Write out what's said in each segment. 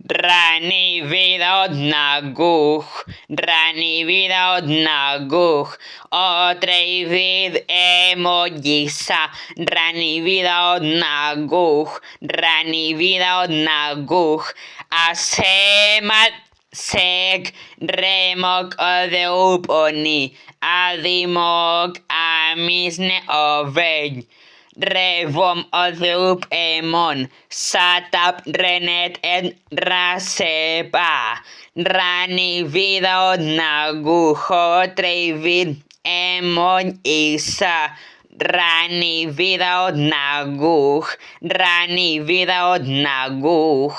Rani vida naguch, Rani vida naguch, otrei vid emojisa, Rani vida naguch, Rani vida naguch, asemat seg remok odeuponi, adimok amisne ovej. Revom odeup emon, satap renet en rasepa, rani vida nagujo trevid emon isa, rani vida naguj, rani vida naguj,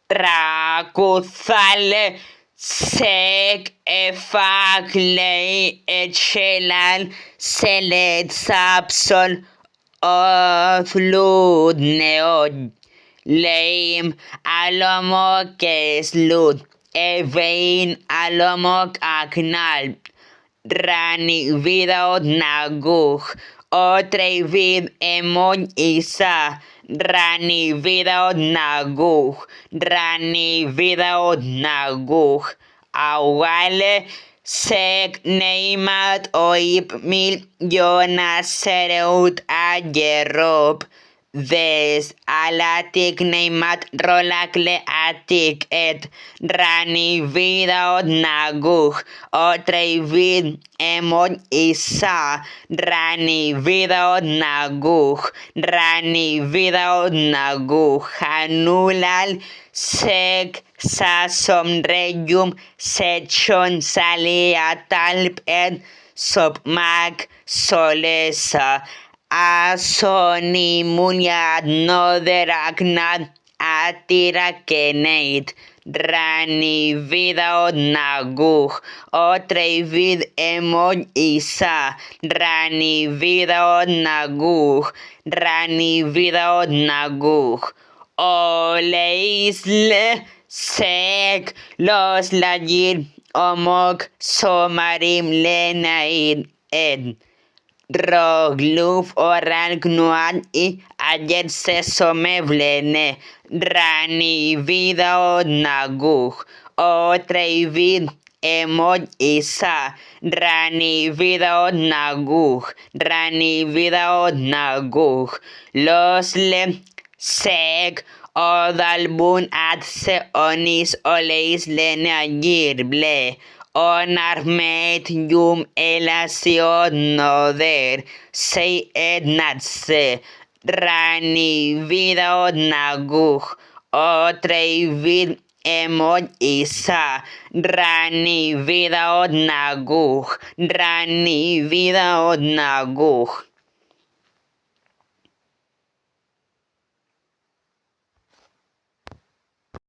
trakuthale sek efaklei echelal selet sapsol Oflud neod leim alomok eslud evein alomok aknal rani vida naguj otrei vid emon isa rani vida naguj rani vida naguj awale Sek neimat oip mil Jonas sereut ayerob Des alatik neimat rolakle atik et rani vida naguj otrei vid emon isa rani vida naguj rani vida naguj hanulal sek sasom reyum sechon saliatalp et sopmak solesa Asoni munyad noderaknad atira keneit rani vida naguj otrei vid emon isa rani vida naguj rani vida naguj oleisle sek los layir omok somarim lenaid ed Rogluf oran gnuan y ayer se someblene rani vida naguj otrei vid emon isa rani vida naguj rani vida naguj los le sek odalbun adse onis oleis lene agir ble Onarmet yum elasion noder sei ednatse rani vida naguj otrei vid emon isa rani vida naguj rani vida naguj